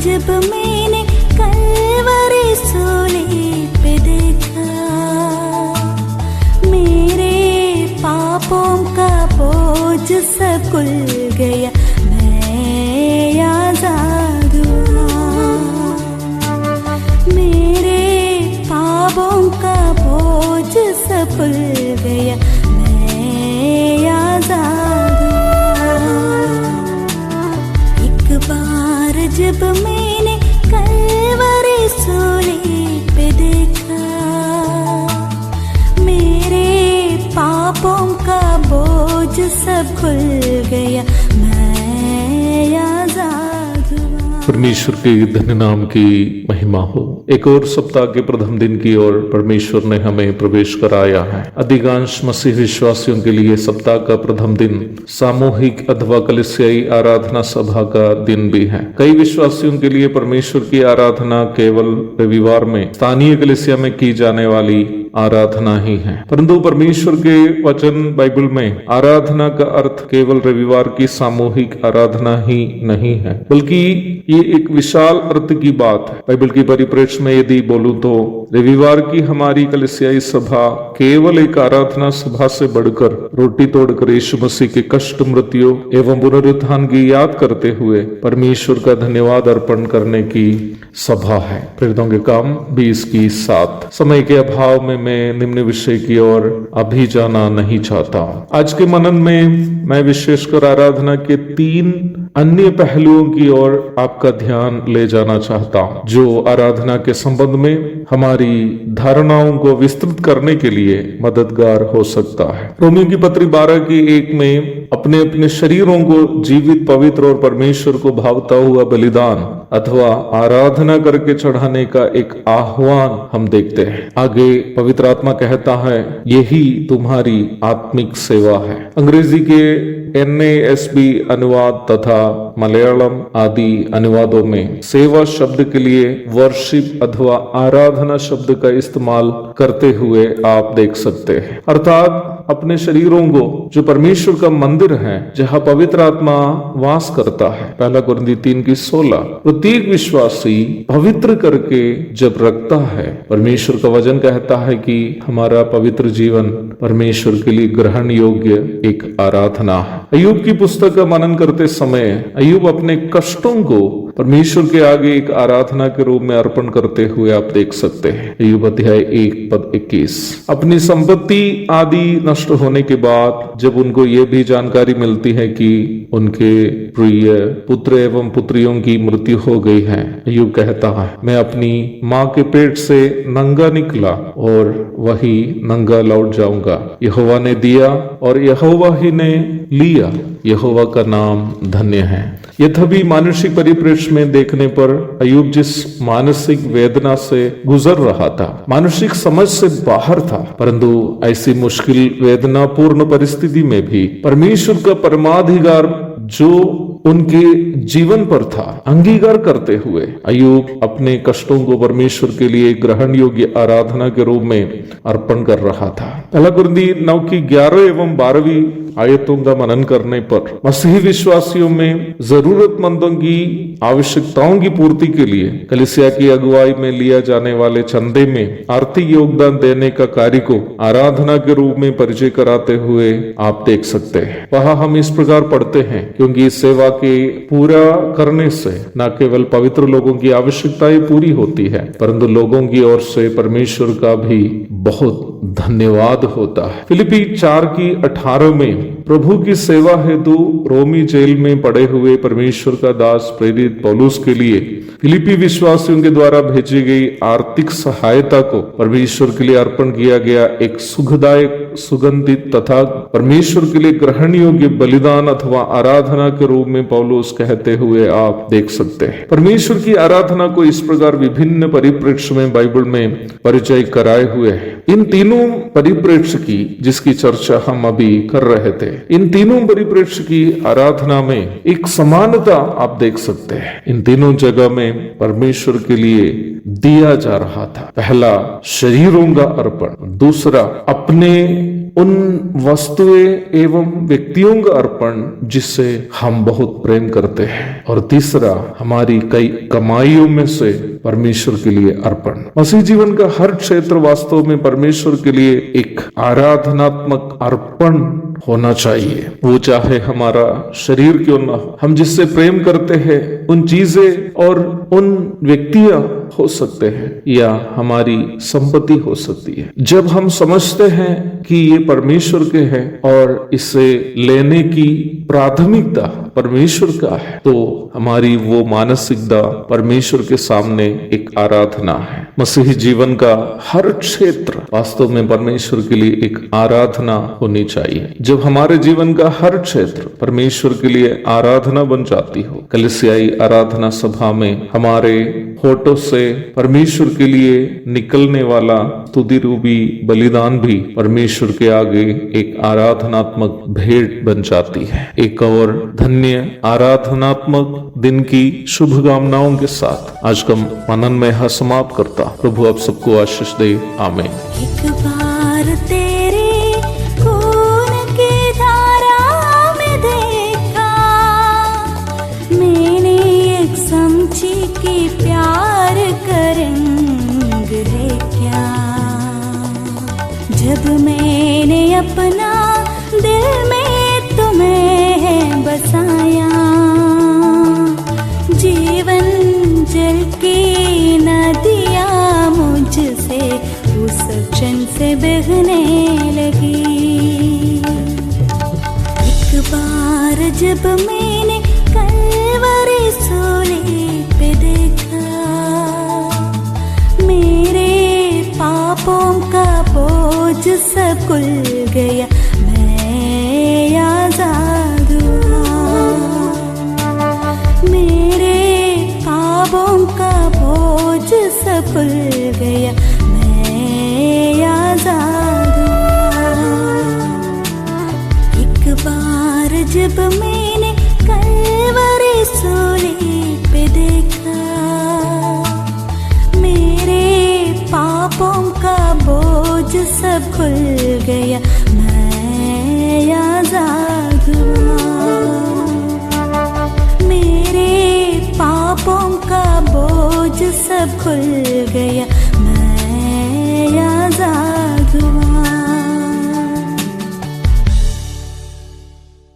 जब मैंने कलवरी सूली पे देखा, मेरे पापों का बोझ सब खुल गया, मैं आजाद हुआ। मेरे पापों का बोझ सब खुल गया, मैं आजाद हुआ। एक बार जब मैंने कलवरी सूली पे देखा, मेरे पापों का बोझ सब खुल गया, मैं आजाद हुआ। परमेश्वर के धन्य नाम की महिमा हो। एक और सप्ताह के प्रथम दिन की ओर परमेश्वर ने हमें प्रवेश कराया है। अधिकांश मसीह विश्वासियों के लिए सप्ताह का प्रथम दिन सामूहिक अथवा कलीसियाई आराधना सभा का दिन भी है। कई विश्वासियों के लिए परमेश्वर की आराधना केवल रविवार में स्थानीय कलीसिया में की जाने वाली आराधना ही है, परंतु परमेश्वर के वचन बाइबल में आराधना का अर्थ केवल रविवार की सामूहिक आराधना ही नहीं है, बल्कि ये एक विशाल अर्थ की बात है। बाइबल की परिप्रेक्ष्य में यदि बोलूं तो रविवार की हमारी कलीसियाई सभा केवल एक आराधना सभा से बढ़कर रोटी तोड़कर यीशु मसीह के कष्ट, मृत्यु एवं पुनरुत्थान की याद करते हुए परमेश्वर का धन्यवाद अर्पण करने की सभा है। प्रेरितों के काम 20-7। समय के अभाव में मैं निम्न विषय की ओर अभी जाना नहीं चाहता हूँ। आज के मनन में मैं विशेषकर आराधना के 3 अन्य पहलुओं की ओर आपका ध्यान ले जाना चाहता हूँ, जो आराधना के संबंध में हमारी धारणाओं को विस्तृत करने के लिए मददगार हो सकता है। रोमियो की पत्री 12:1 में अपने अपने शरीरों को जीवित, पवित्र और परमेश्वर को भावता हुआ बलिदान अथवा आराधना करके चढ़ाने का एक आह्वान हम देखते हैं। आगे पवित्र आत्मा कहता है, यही तुम्हारी आत्मिक सेवा है। अंग्रेजी के NASB अनुवाद तथा मलयालम आदि अनुवादों में सेवा शब्द के लिए वर्शिप अथवा आराधना शब्द का इस्तेमाल करते हुए आप देख सकते हैं, अर्थात अपने शरीरों को जो परमेश्वर का मंदिर है, जहाँ पवित्र आत्मा वास करता है। 1 कुरिन्थी 3:16। प्रत्येक विश्वासी पवित्र करके जब रखता है, परमेश्वर का वचन कहता है कि हमारा पवित्र जीवन परमेश्वर के लिए ग्रहण योग्य एक आराधना है। अय्यूब की पुस्तक का मनन करते समय अय्यूब अपने कष्टों को परमेश्वर के आगे एक आराधना के रूप में अर्पण करते हुए आप देख सकते हैं। अय्यूब अध्याय 1:21। अपनी संपत्ति आदि नष्ट होने के बाद जब उनको ये भी जानकारी मिलती है कि उनके प्रिय पुत्र एवं पुत्रियों की मृत्यु हो गई है, अय्यूब कहता है, मैं अपनी माँ के पेट से नंगा निकला और वही नंगा लौट जाऊंगा। यहोवा ने दिया और यहोवा ही ने लिया, यहोवा का नाम धन्य है। यह भी मानसिक परिप्रेक्ष्य में देखने पर अय्यूब जिस मानसिक वेदना से गुजर रहा था, मानसिक समझ से बाहर था, परंतु ऐसी मुश्किल वेदना पूर्ण परिस्थिति में भी परमेश्वर का परमाधिकार जो उनके जीवन पर था, अंगीकार करते हुए अय्यूब अपने कष्टों को परमेश्वर के लिए ग्रहण योग्य आराधना के रूप में अर्पण कर रहा था। 1 कुरिन्थी 9:11 एवं 12 आयतों का मनन करने पर मसीही विश्वासियों में जरूरतमंदों की आवश्यकताओं की पूर्ति के लिए कलीसिया की अगुवाई में लिया जाने वाले चंदे में आर्थिक योगदान देने का कार्य को आराधना के रूप में परिचय कराते हुए आप देख सकते हैं। वहां हम इस प्रकार पढ़ते हैं, क्योंकि इस सेवा के पूरा करने से न केवल पवित्र लोगों की आवश्यकताएं पूरी होती है, परंतु लोगों की ओर से परमेश्वर का भी बहुत धन्यवाद होता है। फिलिपी 4:18 में प्रभु की सेवा हेतु रोमी जेल में पड़े हुए परमेश्वर का दास प्रेरित पौलुस के लिए फिलिपी विश्वासियों के द्वारा भेजी गई आर्थिक सहायता को परमेश्वर के लिए अर्पण किया गया एक सुखदायक, सुगंधित तथा परमेश्वर के लिए ग्रहण योग्य बलिदान अथवा आराधना के रूप में पौलुस कहते हुए आप देख सकते हैं। परमेश्वर की आराधना को इस प्रकार विभिन्न परिप्रेक्ष्य में बाइबल में परिचय कराए हुए है। इन तीनों परिप्रेक्ष्य की जिसकी चर्चा हम अभी कर रहे थे, इन तीनों परिप्रेक्ष्य की आराधना में एक समानता आप देख सकते हैं। इन तीनों जगह में परमेश्वर के लिए दिया जा रहा था। पहला शरीरों का अर्पण, दूसरा अपने उन वस्तुएं एवं व्यक्तियों का अर्पण जिससे हम बहुत प्रेम करते हैं, और तीसरा हमारी कई कमाइयों में से परमेश्वर के लिए अर्पण। मसीह जीवन का हर क्षेत्र वास्तव में परमेश्वर के लिए एक आराधनात्मक अर्पण होना चाहिए। वो चाहे हमारा शरीर क्यों ना हो, हम जिससे प्रेम करते हैं उन चीजें और उन व्यक्तियां हो सकते हैं, या हमारी संपत्ति हो सकती है। जब हम समझते हैं कि ये परमेश्वर के हैं और इसे लेने की प्राथमिकता परमेश्वर का है, तो हमारी वो मानसिकता परमेश्वर के सामने एक आराधना है। मसीही जीवन का हर क्षेत्र वास्तव में परमेश्वर के लिए एक आराधना होनी चाहिए। जब हमारे जीवन का हर क्षेत्र परमेश्वर के लिए आराधना बन जाती हो, कलीसियाई आराधना सभा में हमारे होठों से परमेश्वर के लिए निकलने वाला स्तुति रूपी बलिदान भी परमेश्वर के आगे एक आराधनात्मक भेंट बन जाती है। एक और धन्य आराधनात्मक दिन की शुभकामनाओं के साथ आज का मनन में यह समाप्त करता। प्रभु आप सबको आशीष दे, आमीन। एक बार तेरे खून की धारा में देखा मैंने, एक समझी कि प्यार करंग है क्या। जब मैंने अपना दिल में तुम्हें बसाया, जीवन जल की नदियाँ मुझसे उस क्षण से बहने लगी। एक बार जब मैंने कलवरी सूली पे देखा, मेरे पापों का बोझ सब खुल गया, मैं आजाद हुआ। मेरे पापों का बोझ सब खुल गया, मैं आजाद हुआ। एक बार जब मैंने कलवरी सूली पे देखा, मेरे पापों का बोझ सब खुल गया, मैं आजाद हुआ। मेरे पापों का बोझ सब खुल गया,